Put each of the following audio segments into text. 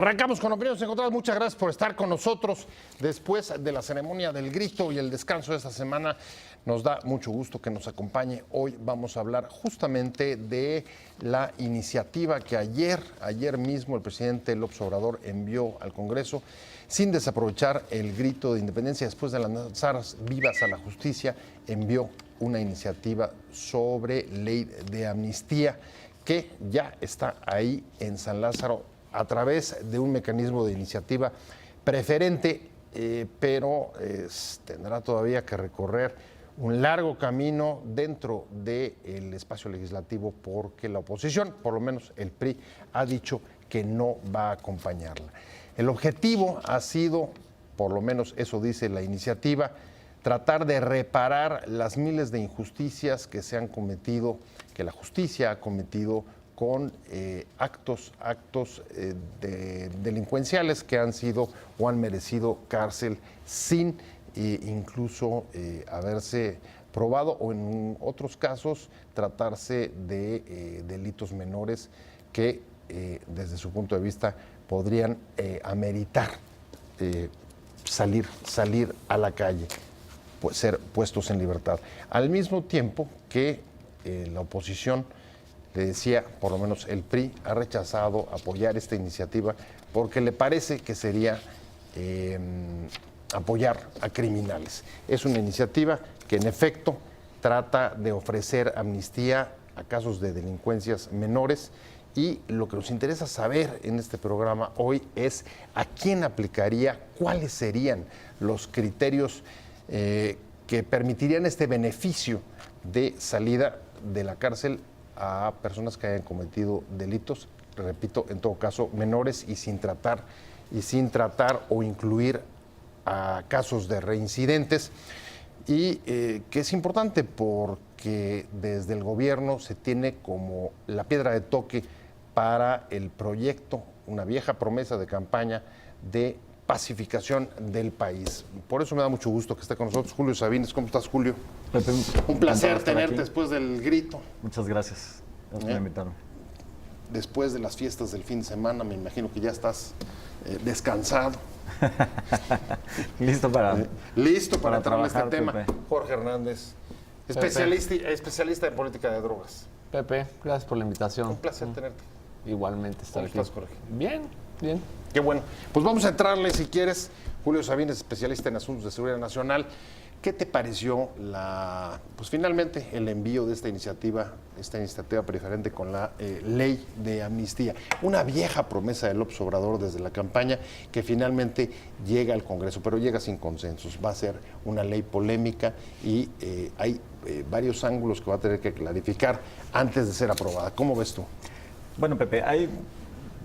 Arrancamos con opiniones encontradas. Muchas gracias por estar con nosotros después de la ceremonia del grito y el descanso de esta semana. Nos da mucho gusto que nos acompañe. Hoy vamos a hablar justamente de la iniciativa que ayer mismo el presidente López Obrador envió al Congreso sin desaprovechar el grito de independencia. Después de lanzar vivas a la justicia, envió una iniciativa sobre ley de amnistía que ya está ahí en San Lázaro a través de un mecanismo de iniciativa preferente, pero tendrá todavía que recorrer un largo camino dentro del espacio legislativo porque la oposición, por lo menos el PRI, ha dicho que no va a acompañarla. El objetivo ha sido, por lo menos eso dice la iniciativa, tratar de reparar las miles de injusticias que se han cometido, que la justicia ha cometido con actos delincuenciales que han sido o han merecido cárcel sin incluso haberse probado o en otros casos tratarse de delitos menores que desde su punto de vista podrían ameritar salir a la calle, pues ser puestos en libertad. Al mismo tiempo que la oposición, le decía, por lo menos el PRI ha rechazado apoyar esta iniciativa porque le parece que sería apoyar a criminales. Es una iniciativa que en efecto trata de ofrecer amnistía a casos de delincuencias menores y lo que nos interesa saber en este programa hoy es a quién aplicaría, cuáles serían los criterios que permitirían este beneficio de salida de la cárcel a personas que hayan cometido delitos, repito, en todo caso menores y sin tratar o incluir a casos de reincidentes. Y que es importante porque desde el gobierno se tiene como la piedra de toque para el proyecto, una vieja promesa de campaña de pacificación del país. Por eso me da mucho gusto que esté con nosotros Julio Sabines. ¿Cómo estás, Julio? Pepe, un placer tenerte después del grito. Muchas gracias. Gracias por invitarme. Después de las fiestas del fin de semana, me imagino que ya estás descansado. Listo para entrar en este tema. Pepe. Jorge Hernández, especialista en política de drogas. Pepe, gracias por la invitación. Un placer tenerte. Igualmente estar aquí. ¿Cómo estás, Jorge? Bien, bien. Qué bueno. Pues vamos a entrarle, si quieres. Julio Sabines, especialista en asuntos de seguridad nacional. ¿Qué te pareció pues finalmente el envío de esta iniciativa preferente con la ley de amnistía? Una vieja promesa de López Obrador desde la campaña que finalmente llega al Congreso, pero llega sin consensos. Va a ser una ley polémica y hay varios ángulos que va a tener que clarificar antes de ser aprobada. ¿Cómo ves tú? Bueno, Pepe, hay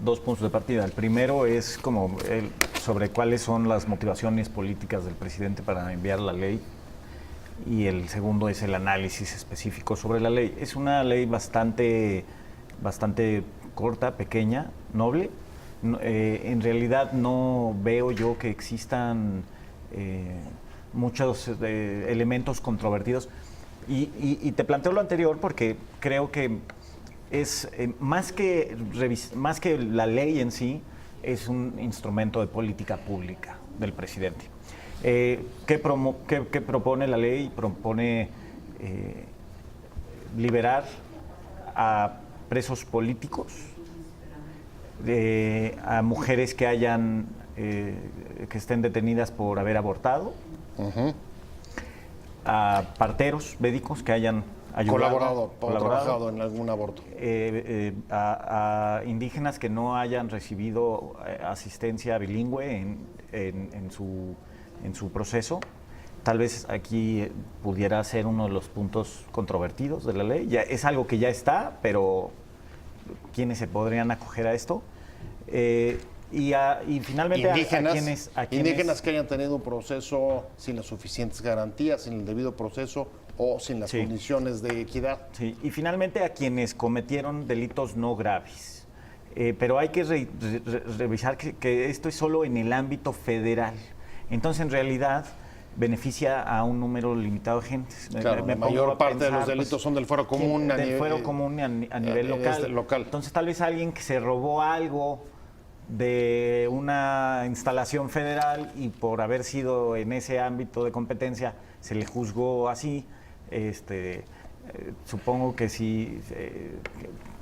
dos puntos de partida. El primero es sobre cuáles son las motivaciones políticas del presidente para enviar la ley y el segundo es el análisis específico sobre la ley. Es una ley bastante corta, pequeña, noble. En realidad no veo yo que existan muchos elementos controvertidos y te planteo lo anterior porque creo que es más que la ley en sí, es un instrumento de política pública del presidente. ¿Qué propone la ley? Propone liberar a presos políticos, a mujeres que estén detenidas por haber abortado, a parteros médicos que hayan trabajado en algún aborto. A indígenas que no hayan recibido asistencia bilingüe en su proceso. Tal vez aquí pudiera ser uno de los puntos controvertidos de la ley. Ya es algo que ya está, pero ¿quiénes se podrían acoger a esto? Y finalmente indígenas que hayan tenido un proceso sin las suficientes garantías, sin el debido proceso o sin las condiciones de equidad. Sí, y finalmente a quienes cometieron delitos no graves. Pero hay que revisar que esto es solo en el ámbito federal. Entonces, en realidad, beneficia a un número limitado de gente. Claro, la mayor parte de los delitos son del fuero común. Del fuero común a nivel local. local. Entonces, tal vez alguien que se robó algo de una instalación federal y por haber sido en ese ámbito de competencia se le juzgó así. Supongo que sí,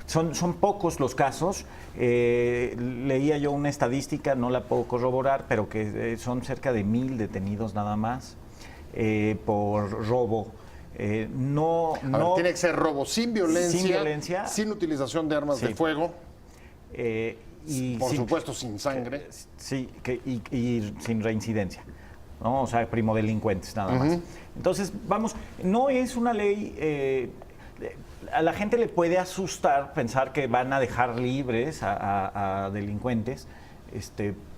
son pocos los casos. Leía yo una estadística, no la puedo corroborar, pero que son cerca de 1,000 detenidos nada más por robo. No, A ver, tiene que ser robo sin violencia, sin utilización de armas Sí. de fuego, y por supuesto sin sangre. Sí, y sin reincidencia, ¿no? O sea, primodelincuentes nada más. Entonces, vamos, no es una ley... a la gente le puede asustar pensar que van a dejar libres a delincuentes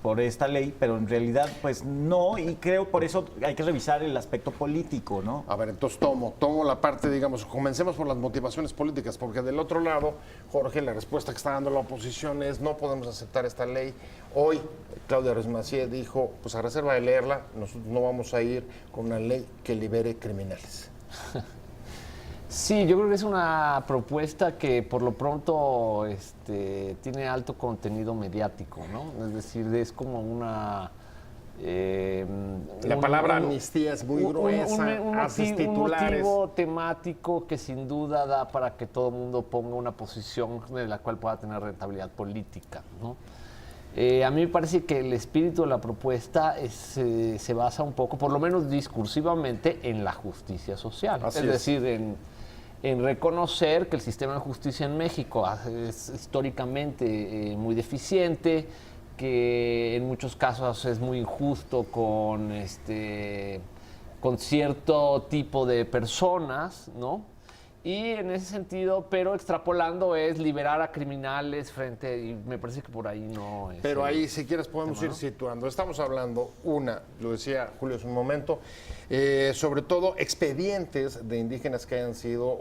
por esta ley, pero en realidad pues no, y creo por eso hay que revisar el aspecto político, ¿no? A ver, entonces tomo la parte, digamos, comencemos por las motivaciones políticas, porque del otro lado, Jorge, la respuesta que está dando la oposición es no podemos aceptar esta ley. Hoy, Claudia Ruiz Massieu dijo, pues a reserva de leerla, nosotros no vamos a ir con una ley que libere criminales. Sí, yo creo que es una propuesta que por lo pronto tiene alto contenido mediático, ¿no? Es decir, es como una... La palabra amnistía es muy gruesa, haces titulares. Un motivo temático que sin duda da para que todo el mundo ponga una posición de la cual pueda tener rentabilidad política, ¿no? A mí me parece que el espíritu de la propuesta se basa un poco, por lo menos discursivamente, en la justicia social. Así es es. decir, en reconocer que el sistema de justicia en México es históricamente muy deficiente, que en muchos casos es muy injusto con cierto tipo de personas, ¿no? Y en ese sentido, pero extrapolando es liberar a criminales y me parece que por ahí no es. Pero ahí, si quieres, podemos ir ¿no? situando. Estamos hablando, lo decía Julio hace un momento, sobre todo expedientes de indígenas que hayan sido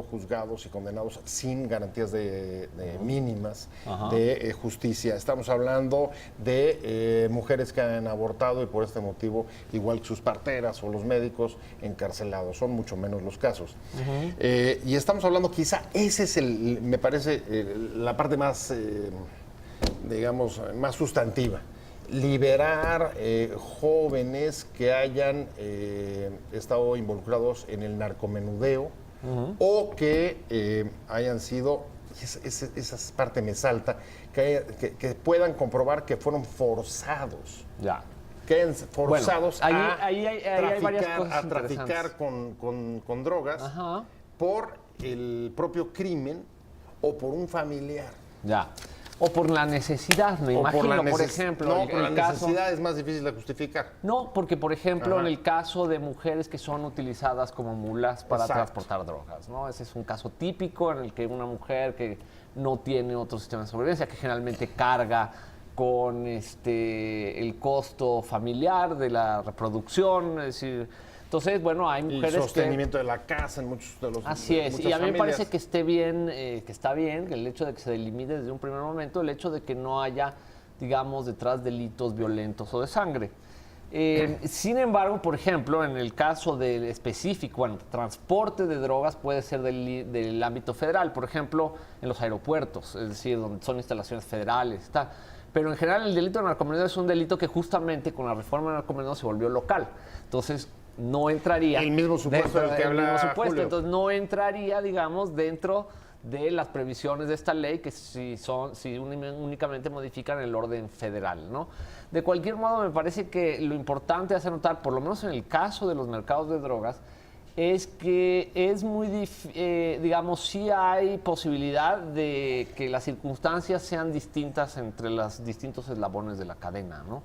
juzgados y condenados sin garantías de mínimas de justicia. Estamos hablando de mujeres que han abortado y por este motivo, igual que sus parteras o los médicos, encarcelados. Son mucho menos los casos. Y estamos hablando, quizá ese es me parece, la parte más, digamos, más sustantiva. Liberar jóvenes que hayan estado involucrados en el narcomenudeo o que hayan sido, esa parte me salta, que puedan comprobar que fueron forzados. Ya. Queden forzados ahí hay varias cosas a traficar con drogas. Ajá. Por el propio crimen o por un familiar. Ya. O por la necesidad, me imagino, por ejemplo. No, el por la caso, necesidad es más difícil de justificar. No, porque, por ejemplo, en el caso de mujeres que son utilizadas como mulas para transportar drogas, ¿no? Ese es un caso típico en el que una mujer que no tiene otro sistema de sobrevivencia, que generalmente carga con el costo familiar de la reproducción, es decir... Entonces, bueno, hay mujeres y sostenimiento de la casa en muchos de los Así es, y a mí me familias. parece que está bien, que el hecho de que se delimite desde un primer momento, el hecho de que no haya, digamos, detrás delitos violentos o de sangre. Sin embargo, por ejemplo, en el caso del específico, transporte de drogas puede ser del ámbito federal, por ejemplo, en los aeropuertos, es decir, donde son instalaciones federales, está. Pero en general el delito de narcomenudeo es un delito que justamente con la reforma del narcomenudeo se volvió local. Entonces, no entraría... El mismo supuesto del que habla Julio. Entonces, no entraría, digamos, dentro de las previsiones de esta ley que únicamente modifican el orden federal, ¿no? De cualquier modo, me parece que lo importante hacer notar, por lo menos en el caso de los mercados de drogas, es que es muy digamos, sí hay posibilidad de que las circunstancias sean distintas entre los distintos eslabones de la cadena, ¿no?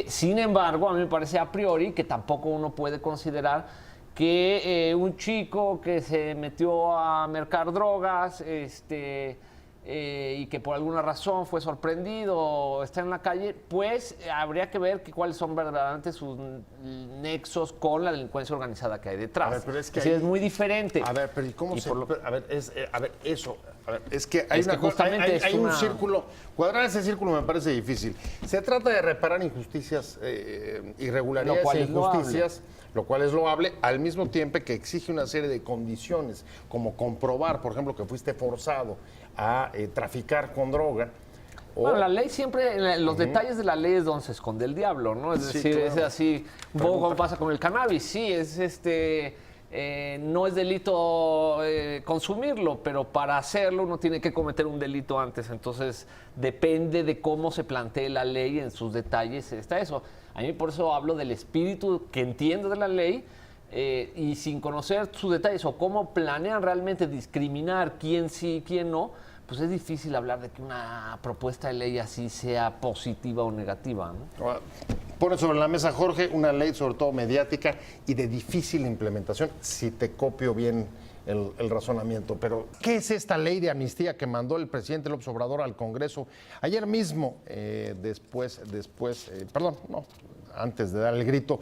Sin embargo, a mí me parece a priori que tampoco uno puede considerar que un chico que se metió a mercar drogas y que por alguna razón fue sorprendido o está en la calle, pues habría que ver cuáles son verdaderamente sus nexos con la delincuencia organizada que hay detrás. A ver, pero es que es muy diferente. A ver, pero ¿y cómo se...? A ver, eso... A ver, es que hay, justamente hay un círculo. Cuadrar ese círculo me parece difícil. Se trata de reparar injusticias, irregularidades e injusticias, lo cual es loable, al mismo tiempo que exige una serie de condiciones, como comprobar, por ejemplo, que fuiste forzado a traficar con droga, Bueno, la ley siempre, en los detalles de la ley es donde se esconde el diablo, ¿no? Es Sí, decir, claro. es así, un poco como pasa con el cannabis. Sí, no es delito consumirlo, pero para hacerlo uno tiene que cometer un delito antes. Entonces, depende de cómo se plantee la ley en sus detalles. Está eso. A mí por eso hablo del espíritu que entiendo de la ley. Y sin conocer sus detalles o cómo planean realmente discriminar quién sí y quién no, pues es difícil hablar de que una propuesta de ley así sea positiva o negativa, ¿no? Pone sobre la mesa, Jorge, una ley sobre todo mediática y de difícil implementación, si te copio bien el razonamiento. Pero, ¿qué es esta ley de amnistía que mandó el presidente López Obrador al Congreso ayer mismo, antes de dar el grito?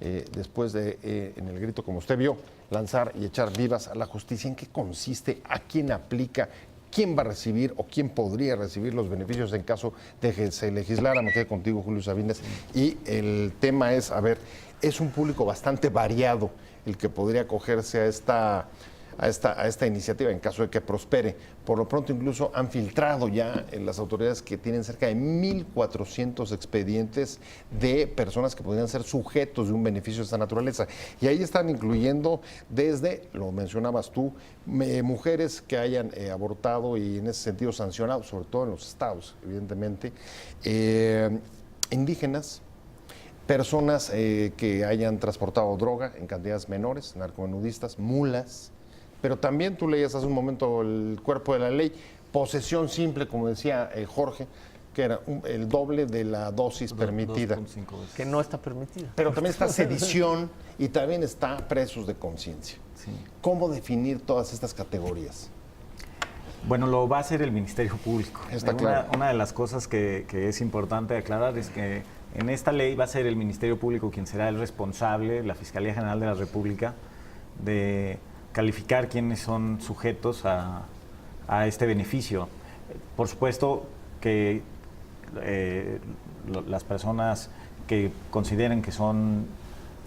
Después de, en el grito, como usted vio, lanzar y echar vivas a la justicia? ¿En qué consiste? ¿A quién aplica? ¿Quién va a recibir o quién podría recibir los beneficios en caso de que se legislara? Me quedo contigo, Julio Sabines. Y el tema es, a ver, es un público bastante variado el que podría acogerse a esta iniciativa en caso de que prospere. Por lo pronto, incluso han filtrado ya en las autoridades que tienen cerca de 1,400 expedientes de personas que podrían ser sujetos de un beneficio de esta naturaleza. Y ahí están incluyendo desde, lo mencionabas tú, mujeres que hayan abortado y en ese sentido sancionado, sobre todo en los estados, evidentemente, indígenas, personas que hayan transportado droga en cantidades menores, narcomenudistas, mulas. Pero también tú leías hace un momento el cuerpo de la ley, posesión simple, como decía Jorge, que era el doble de la dosis permitida. 2.5 veces. Que no está permitida. Pero también está sedición y también está presos de conciencia. Sí. ¿Cómo definir todas estas categorías? Bueno, lo va a hacer el Ministerio Público. Está claro. Una de las cosas que es importante aclarar es que en esta ley va a ser el Ministerio Público quien será el responsable, la Fiscalía General de la República, de calificar quiénes son sujetos a este beneficio. Por supuesto que las personas que consideren que son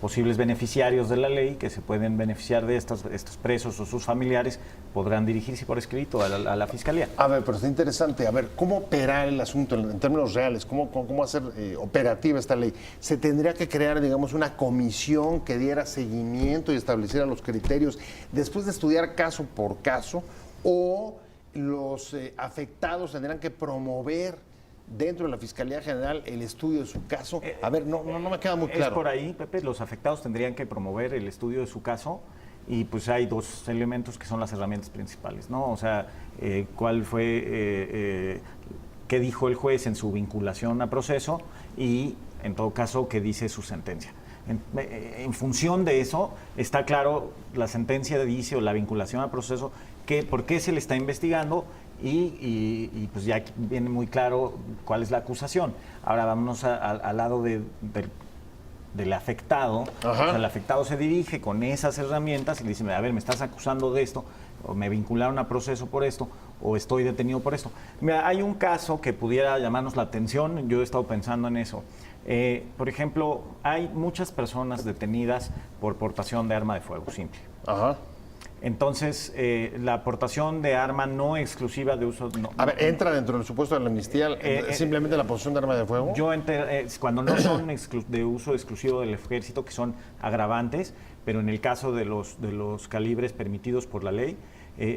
posibles beneficiarios de la ley, que se pueden beneficiar de estos presos o sus familiares, podrán dirigirse por escrito a la Fiscalía. A ver, pero está interesante. A ver, ¿cómo operar el asunto en términos reales? ¿Cómo hacer operativa esta ley? ¿Se tendría que crear, digamos, una comisión que diera seguimiento y estableciera los criterios después de estudiar caso por caso? ¿O los afectados tendrán que promover dentro de la Fiscalía General el estudio de su caso? A ver, no me queda muy claro. Es por ahí, Pepe, los afectados tendrían que promover el estudio de su caso y pues hay dos elementos que son las herramientas principales, ¿no? O sea, cuál fue, qué dijo el juez en su vinculación a proceso y, en todo caso, qué dice su sentencia. En función de eso, está claro, la sentencia dice o la vinculación a proceso, por qué se le está investigando y pues ya viene muy claro cuál es la acusación. Ahora vámonos al lado del afectado. O sea, el afectado se dirige con esas herramientas y le dice, a ver, me estás acusando de esto, o me vincularon a proceso por esto, o estoy detenido por esto. Mira, hay un caso que pudiera llamarnos la atención, yo he estado pensando en eso. Por ejemplo, hay muchas personas detenidas por portación de arma de fuego simple. Ajá. Entonces, la aportación de arma no exclusiva de uso... A ver, ¿entra dentro del supuesto de la amnistía simplemente la posesión de arma de fuego? Cuando no son de uso exclusivo del ejército, que son agravantes, pero en el caso de los calibres permitidos por la ley,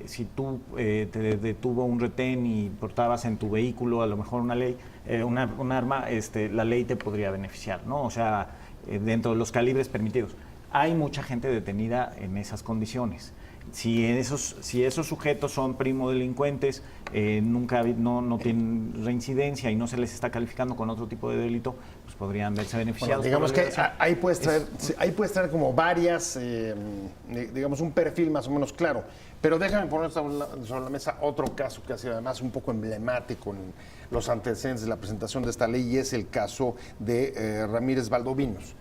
si tú te detuvo un retén y portabas en tu vehículo a lo mejor un arma, la ley te podría beneficiar, ¿no? O sea, dentro de los calibres permitidos. Hay mucha gente detenida en esas condiciones. Si esos sujetos son primodelincuentes, no tienen reincidencia y no se les está calificando con otro tipo de delito, pues podrían verse beneficiados. Bueno, digamos que ahí puedes traer como varias, digamos, un perfil más o menos claro. Pero déjame poner sobre la mesa otro caso que ha sido además un poco emblemático en los antecedentes de la presentación de esta ley, y es el caso de Ramírez Valdovinos.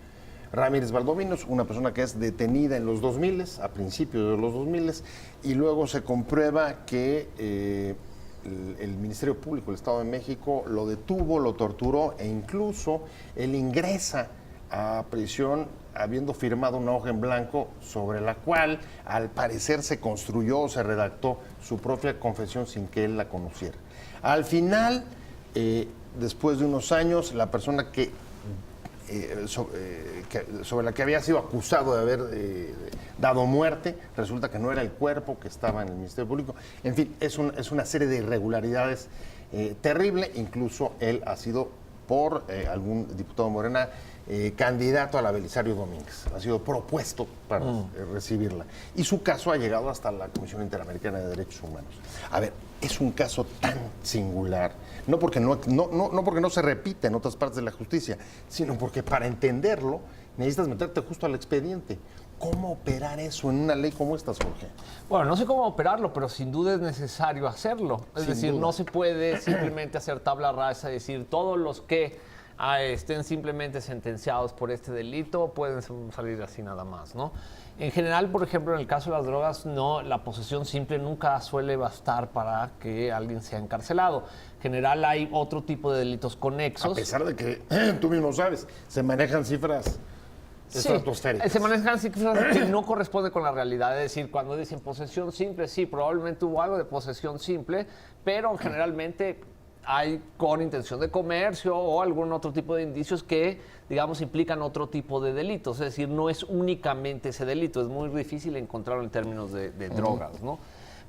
Ramírez Valdovinos, una persona que es detenida en los 2000, a principios de los 2000, y luego se comprueba que el Ministerio Público del Estado de México lo detuvo, lo torturó e incluso él ingresa a prisión habiendo firmado una hoja en blanco sobre la cual al parecer se construyó o se redactó su propia confesión sin que él la conociera. Al final después de unos años, la persona sobre la que había sido acusado de haber dado muerte, resulta que no era el cuerpo que estaba en el Ministerio Público. En fin, es una serie de irregularidades terrible. Incluso él ha sido, por algún diputado Morena, candidato a la Belisario Domínguez. Ha sido propuesto para recibirla. Y su caso ha llegado hasta la Comisión Interamericana de Derechos Humanos. A ver, es un caso tan singular, no porque no se repite en otras partes de la justicia, sino porque para entenderlo necesitas meterte justo al expediente. ¿Cómo operar eso en una ley como esta, Jorge? Bueno, no sé cómo operarlo, pero sin duda es necesario hacerlo. Es decir, no se puede simplemente hacer tabla rasa y decir todos los que estén simplemente sentenciados por este delito pueden salir así nada más, ¿no? En general, por ejemplo, en el caso de las drogas, no, la posesión simple nunca suele bastar para que alguien sea encarcelado. En general hay otro tipo de delitos conexos. A pesar de que, tú mismo sabes, se manejan cifras estratosféricas. Se manejan cifras que no corresponden con la realidad. Es decir, cuando dicen posesión simple, sí, probablemente hubo algo de posesión simple, pero generalmente hay con intención de comercio o algún otro tipo de indicios que, digamos, implican otro tipo de delitos. Es decir, no es únicamente ese delito, es muy difícil encontrarlo en términos de drogas, ¿no?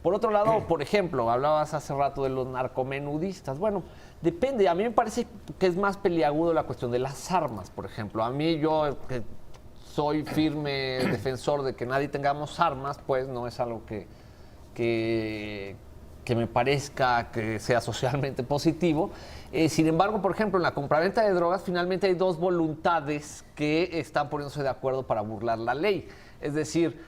Por otro lado, por ejemplo, hablabas hace rato de los narcomenudistas. Bueno, depende. A mí me parece que es más peliagudo la cuestión de las armas, por ejemplo. A mí, yo que soy firme defensor de que nadie tengamos armas, pues no es algo que me parezca que sea socialmente positivo. Sin embargo, por ejemplo, en la compraventa de drogas finalmente hay dos voluntades que están poniéndose de acuerdo para burlar la ley. Es decir,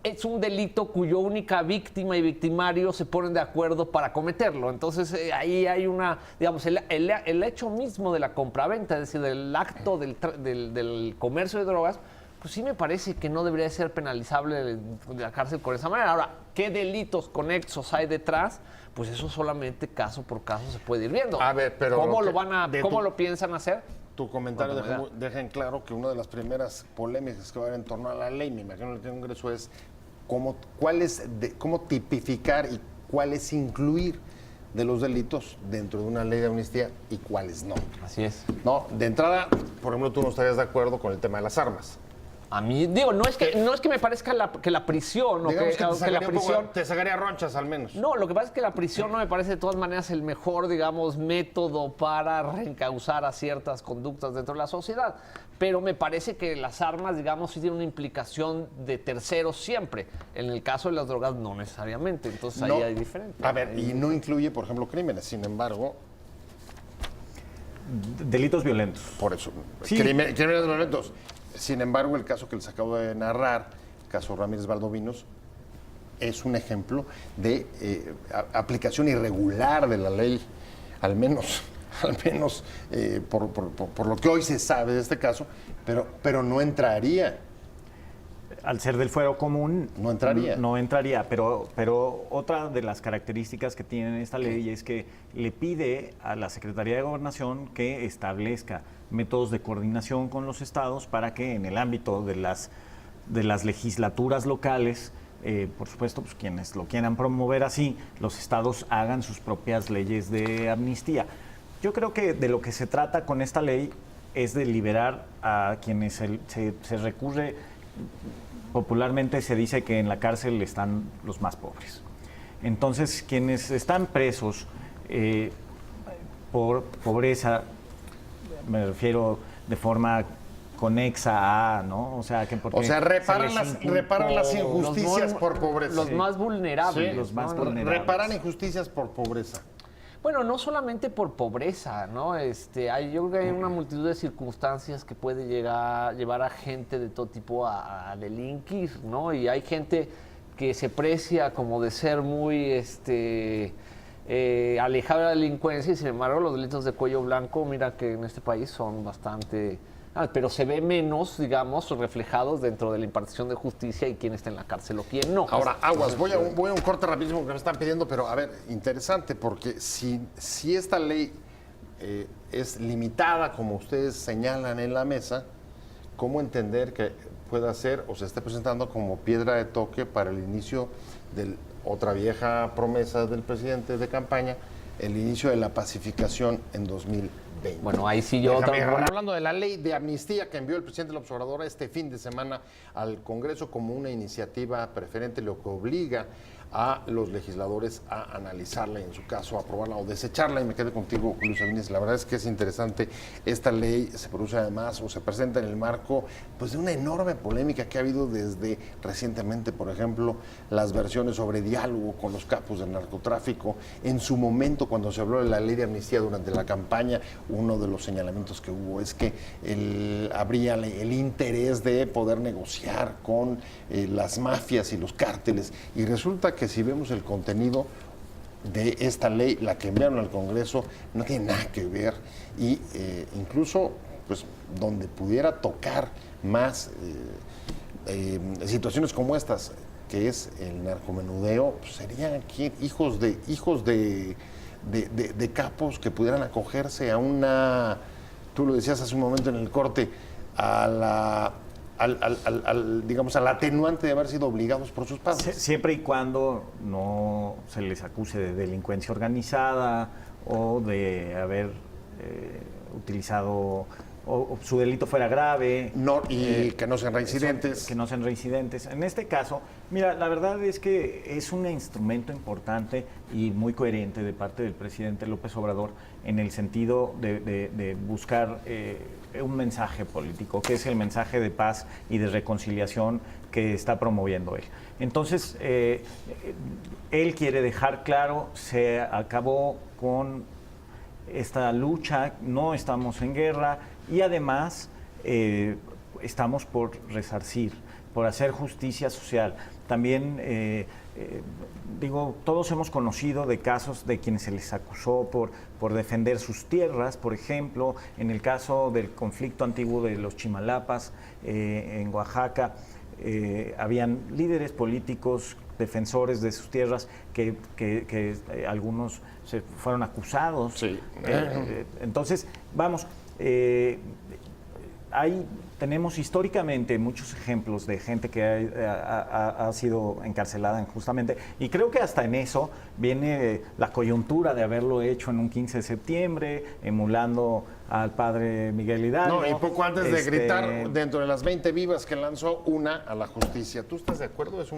es un delito cuyo única víctima y victimario se ponen de acuerdo para cometerlo. Entonces, ahí hay una, digamos, el hecho mismo de la compraventa, es decir, del acto del comercio de drogas, pues sí me parece que no debería ser penalizable la cárcel con esa manera. Ahora, ¿qué delitos conexos hay detrás? Pues eso solamente caso por caso se puede ir viendo. A ver, pero ¿Cómo lo piensan hacer? Tu comentario deja en claro que una de las primeras polémicas que va a haber en torno a la ley, me imagino en el Congreso, es cómo tipificar y cuáles incluir de los delitos dentro de una ley de amnistía y cuáles no. Así es. No, de entrada, por ejemplo, tú no estarías de acuerdo con el tema de las armas. A mí, digo, no es que me parezca que la prisión o digamos que la prisión te sacaría ronchas al menos. No, lo que pasa es que la prisión no me parece de todas maneras el mejor, digamos, método para reencauzar a ciertas conductas dentro de la sociedad. Pero me parece que las armas, digamos, sí tienen una implicación de terceros siempre. En el caso de las drogas, no necesariamente. Entonces ahí hay diferente. A ver, y no incluye, por ejemplo, crímenes. Sin embargo, delitos violentos. por eso, Sí. Crímenes violentos. Sin embargo, el caso que les acabo de narrar, el caso Ramírez Valdovinos, es un ejemplo de aplicación irregular de la ley, al menos por lo que hoy se sabe de este caso, pero no entraría. Al ser del fuero común, No entraría. No entraría, pero otra de las características que tiene esta ley es que le pide a la Secretaría de Gobernación que establezca métodos de coordinación con los estados para que en el ámbito de las legislaturas locales, por supuesto, pues quienes lo quieran promover así, los estados hagan sus propias leyes de amnistía. Yo creo que de lo que se trata con esta ley es de liberar a quienes se recurre. Popularmente se dice que en la cárcel están los más pobres. Entonces, quienes están presos por pobreza, me refiero de forma conexa a, ¿no? O sea, que porque reparan las injusticias por pobreza. Los más vulnerables. Sí, los más vulnerables. Reparan injusticias por pobreza. Bueno, no solamente por pobreza, ¿no? Yo creo que hay una multitud de circunstancias que puede llevar a gente de todo tipo a delinquir, ¿no? Y hay gente que se precia como de ser muy alejada de la delincuencia y sin embargo los delitos de cuello blanco, mira que en este país son bastante... pero se ve menos, digamos, reflejados dentro de la impartición de justicia y quién está en la cárcel o quién no. Ahora, aguas, voy a un corte rapidísimo que me están pidiendo, pero a ver, interesante, porque si esta ley es limitada, como ustedes señalan en la mesa, ¿cómo entender que pueda ser o se esté presentando como piedra de toque para el inicio de otra vieja promesa del presidente de campaña, el inicio de la pacificación en 2020. Bueno, ahí sí yo... Hablando de la ley de amnistía que envió el presidente López Obrador este fin de semana al Congreso como una iniciativa preferente, lo que obliga a los legisladores a analizarla y en su caso aprobarla o desecharla. Y me quedé contigo, Julio Sabines. La verdad es que es interesante. Esta ley se produce además o se presenta en el marco pues, de una enorme polémica que ha habido desde recientemente, por ejemplo, las versiones sobre diálogo con los capos del narcotráfico. En su momento, cuando se habló de la ley de amnistía durante la campaña, uno de los señalamientos que hubo es que habría el interés de poder negociar con las mafias y los cárteles. Y resulta que si vemos el contenido de esta ley, la que enviaron al Congreso, no tiene nada que ver y incluso pues donde pudiera tocar más situaciones como estas, que es el narcomenudeo, pues serían aquí hijos de capos que pudieran acogerse a una, tú lo decías hace un momento en el corte, digamos, al atenuante de haber sido obligados por sus padres. Siempre y cuando no se les acuse de delincuencia organizada o de haber utilizado o su delito fuera grave. Que no sean reincidentes. Que no sean reincidentes. En este caso, mira, la verdad es que es un instrumento importante y muy coherente de parte del presidente López Obrador en el sentido de buscar un mensaje político, que es el mensaje de paz y de reconciliación que está promoviendo él. Entonces, él quiere dejar claro, se acabó con esta lucha, no estamos en guerra y además estamos por resarcir, por hacer justicia social. También, todos hemos conocido de casos de quienes se les acusó por defender sus tierras, por ejemplo, en el caso del conflicto antiguo de los Chimalapas en Oaxaca, habían líderes políticos defensores de sus tierras que algunos se fueron acusados. Sí. Entonces, vamos, tenemos históricamente muchos ejemplos de gente que ha sido encarcelada injustamente y creo que hasta en eso viene la coyuntura de haberlo hecho en un 15 de septiembre, emulando al padre Miguel Hidalgo. No, y poco antes de gritar dentro de las 20 vivas que lanzó una a la justicia. ¿Tú estás de acuerdo? Es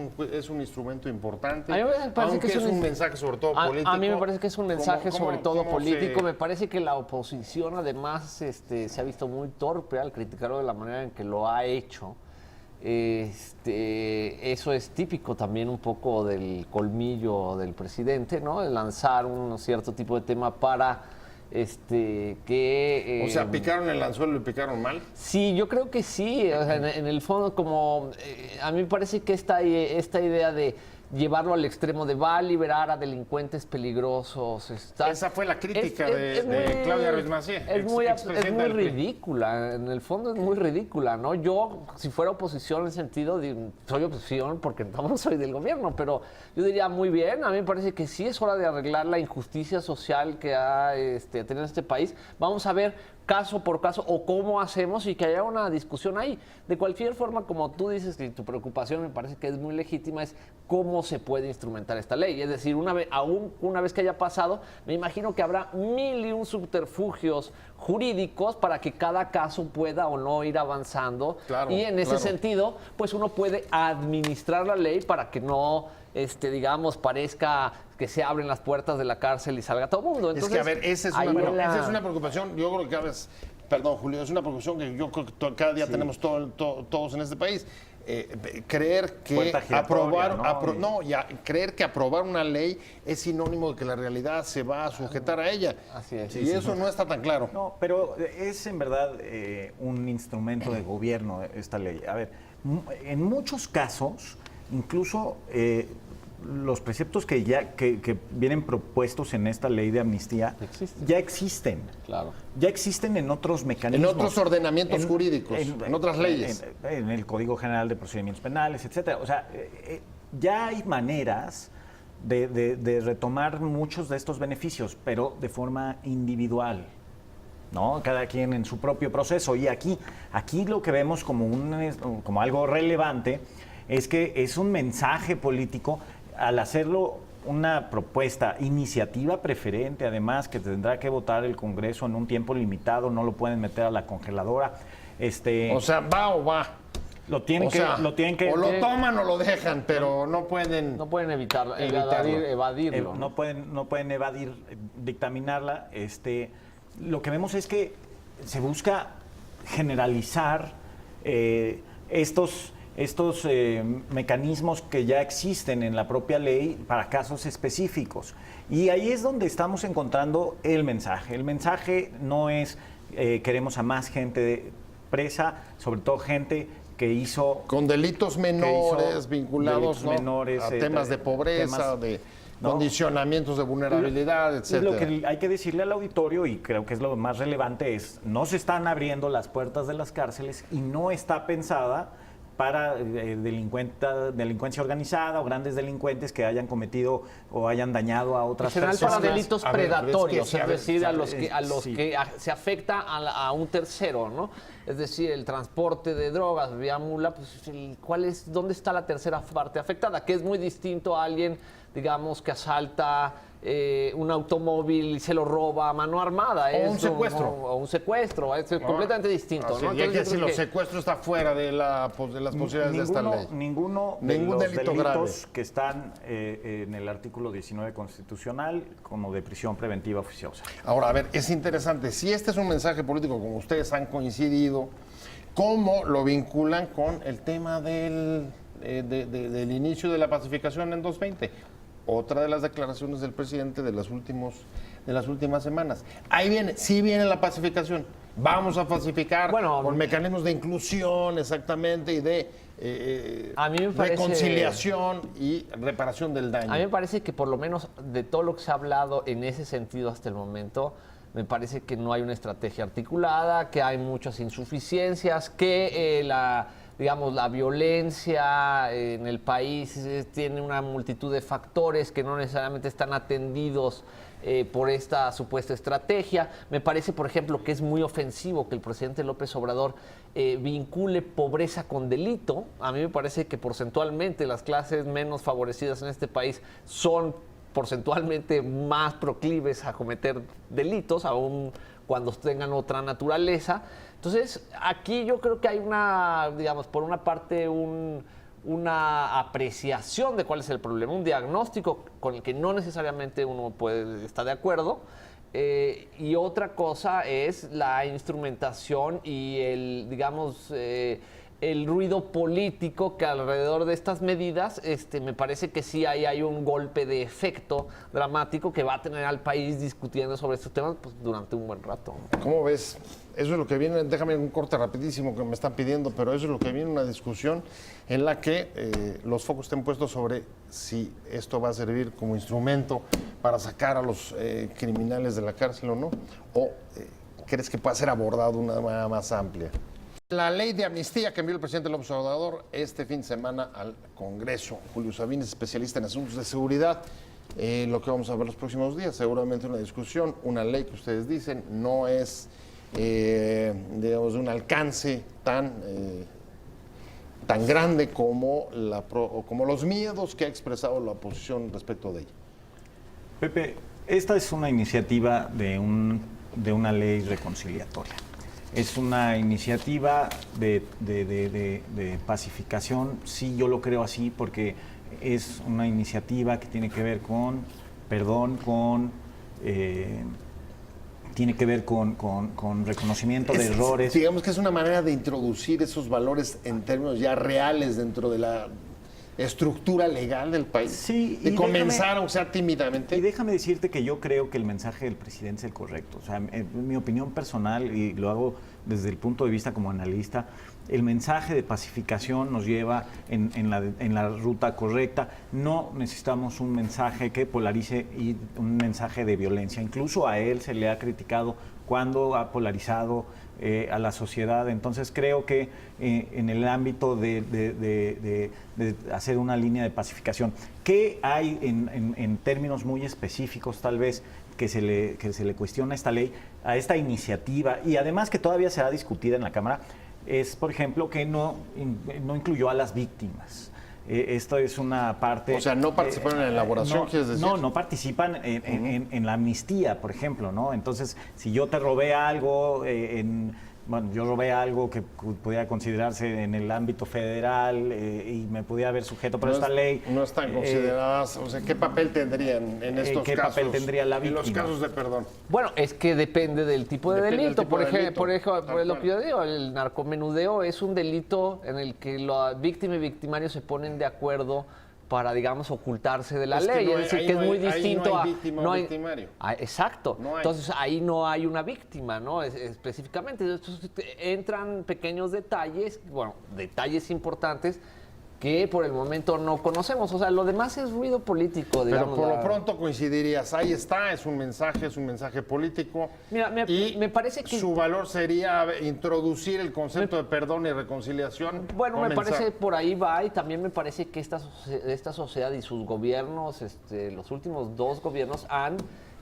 un instrumento importante. A mí me parece aunque que es un mensaje sobre todo político. A mí me parece que es un mensaje sobre todo político. Se... Me parece que la oposición además se ha visto muy torpe al criticarlo de la manera en que lo ha hecho. Eso es típico también un poco del colmillo del presidente, ¿no? De lanzar un cierto tipo de tema para o sea, ¿picaron el anzuelo y picaron mal? Sí, yo creo que sí. O sea, en el fondo, como a mí me parece que esta idea de llevarlo al extremo de va a liberar a delincuentes peligrosos. Esa fue la crítica de Claudia Ruiz Massieu. Es muy ridícula, en el fondo es muy ridícula, ¿no? Yo, si fuera oposición en el sentido, soy oposición porque no soy del gobierno, pero yo diría muy bien, a mí me parece que sí es hora de arreglar la injusticia social que ha tenido este país. Vamos a ver caso por caso o cómo hacemos y que haya una discusión ahí. De cualquier forma, como tú dices, que tu preocupación me parece que es muy legítima, es cómo se puede instrumentar esta ley. Es decir, aún una vez que haya pasado, me imagino que habrá 1001 subterfugios jurídicos para que cada caso pueda o no ir avanzando. Claro, y en ese sentido, pues uno puede administrar la ley para que no, digamos, parezca que se abren las puertas de la cárcel y salga todo el mundo. Entonces, es que, a ver, esa es una preocupación, yo creo que a veces, perdón, Julio, es una preocupación que yo creo que cada día tenemos todos en este país. Creer que creer que aprobar una ley es sinónimo de que la realidad se va a sujetar a ella. Así es. Y eso no está tan claro. No, pero es en verdad un instrumento de gobierno esta ley. A ver, en muchos casos, incluso los preceptos que vienen propuestos en esta ley de amnistía ya existen. Claro. Ya existen en otros mecanismos. En otros ordenamientos jurídicos, en otras leyes. En el Código General de Procedimientos Penales, etcétera. O sea, ya hay maneras de retomar muchos de estos beneficios, pero de forma individual, ¿no? Cada quien en su propio proceso. Y aquí lo que vemos como algo relevante es que es un mensaje político al hacerlo una propuesta, iniciativa preferente, además, que tendrá que votar el Congreso en un tiempo limitado, no lo pueden meter a la congeladora. O sea, ¿va o va? Lo tienen que o lo toman o lo dejan, pero no pueden... No pueden evitarlo. Evadirlo. No pueden evadir, dictaminarla. Lo que vemos es que se busca generalizar estos mecanismos que ya existen en la propia ley para casos específicos. Y ahí es donde estamos encontrando el mensaje. El mensaje no es queremos a más gente presa, sobre todo gente que hizo... Con delitos menores vinculados, ¿no?, menores, a temas de pobreza, de condicionamientos de vulnerabilidad, etc. Lo que hay que decirle al auditorio, y creo que es lo más relevante, es no se están abriendo las puertas de las cárceles y no está pensada para delincuencia organizada o grandes delincuentes que hayan cometido o hayan dañado a otras personas. Para delitos predatorios, es decir, a los sí. que se afecta a un tercero, ¿no? Es decir, el transporte de drogas vía mula, pues, ¿dónde está la tercera parte afectada? Que es muy distinto a alguien, digamos, que asalta un automóvil y se lo roba a mano armada. O un secuestro. O un secuestro, es completamente distinto. Así, ¿no? y hay que decir, los secuestros está fuera de las posibilidades de esta ley. Ningún delito delitos grave que están en el artículo 19 constitucional, como de prisión preventiva oficiosa. Ahora, a ver, es interesante, si este es un mensaje político, como ustedes han coincidido, ¿cómo lo vinculan con el tema del inicio de la pacificación en 2020? Otra de las declaraciones del presidente de las últimas semanas. Ahí viene la pacificación. Vamos a pacificar con mecanismos de inclusión, exactamente, y de a mí me parece, reconciliación y reparación del daño. A mí me parece que por lo menos de todo lo que se ha hablado en ese sentido hasta el momento, me parece que no hay una estrategia articulada, que hay muchas insuficiencias, que la violencia en el país tiene una multitud de factores que no necesariamente están atendidos por esta supuesta estrategia. Me parece, por ejemplo, que es muy ofensivo que el presidente López Obrador vincule pobreza con delito. A mí me parece que porcentualmente las clases menos favorecidas en este país son porcentualmente más proclives a cometer delitos, aun cuando tengan otra naturaleza. Entonces, aquí yo creo que hay por una parte, una apreciación de cuál es el problema, un diagnóstico con el que no necesariamente uno puede estar de acuerdo, y otra cosa es la instrumentación y el ruido político que alrededor de estas medidas, me parece que sí hay un golpe de efecto dramático que va a tener al país discutiendo sobre estos temas durante un buen rato. ¿Cómo ves? Eso es lo que viene, déjame un corte rapidísimo que me están pidiendo, pero eso es lo que viene, una discusión en la que los focos estén puestos sobre si esto va a servir como instrumento para sacar a los criminales de la cárcel o no, o crees que pueda ser abordado de una manera más amplia. La ley de amnistía que envió el presidente López Obrador este fin de semana al Congreso. Julio Sabines, especialista en asuntos de seguridad. Lo que vamos a ver los próximos días, seguramente una discusión, una ley que ustedes dicen no es, de un alcance tan grande como los miedos que ha expresado la oposición respecto de ella. Pepe, esta es una iniciativa de una ley reconciliatoria. Es una iniciativa de pacificación, sí, yo lo creo así, porque es una iniciativa que tiene que ver con perdón, tiene que ver con reconocimiento de errores. Digamos que es una manera de introducir esos valores en términos ya reales dentro de la estructura legal del país. Sí, de comenzar, o sea, tímidamente. Y déjame decirte que yo creo que el mensaje del presidente es el correcto. O sea, en mi opinión personal, y lo hago desde el punto de vista como analista, el mensaje de pacificación nos lleva en la ruta correcta. No necesitamos un mensaje que polarice y un mensaje de violencia. Incluso a él se le ha criticado cuando ha polarizado a la sociedad. Entonces creo que en el ámbito de hacer una línea de pacificación, ¿qué hay en términos muy específicos tal vez que se le cuestiona a esta ley, a esta iniciativa, y además que todavía será discutida en la Cámara? Es, por ejemplo, que no incluyó a las víctimas. Esto es una parte... O sea, no participan en la elaboración, ¿quieres decir? No participan en la amnistía, por ejemplo, ¿no? Entonces, si yo te robé algo, bueno, yo robé algo que pudiera considerarse en el ámbito federal y me pudiera haber sujeto por esta ley. No están consideradas, o sea, ¿qué papel tendrían en estos ¿qué casos? papel tendría la En los víctima? casos de perdón. Bueno, es que depende del tipo de Depende del delito. tipo de delito, Por ejemplo, tal lo que yo cual. digo, el narcomenudeo es un delito en el que la víctima y victimario se ponen de acuerdo para, digamos, ocultarse de la Es que ley. no hay- Es decir, ahí que no es muy hay- ahí no distinto hay víctima o victimario. Exacto. No hay. Entonces, ahí no hay una víctima, ¿no? Específicamente. Entonces, entran pequeños detalles, bueno, detalles importantes que por el momento no conocemos. O sea, lo demás es ruido político, digamos. Pero por lo pronto coincidirías, ahí está, es un mensaje político. Mira, me parece que... Su valor sería introducir el concepto de perdón y reconciliación. Bueno, me comenzar. parece por ahí va, y también me parece que esta sociedad y sus gobiernos, los últimos 2 gobiernos han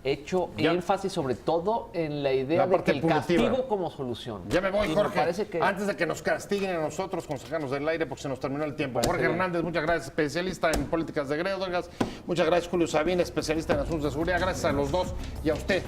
hecho Ya. énfasis sobre todo en la idea La de parte que el punitiva. castigo como solución. Ya me voy, Y Jorge. parece que... Antes de que nos castiguen a nosotros, consejarnos del aire, porque se nos terminó el tiempo. Jorge bien. Hernández, muchas gracias, especialista en políticas de drogas. Muchas gracias, Julio Sabín, especialista en asuntos de seguridad. Gracias a los dos y a usted.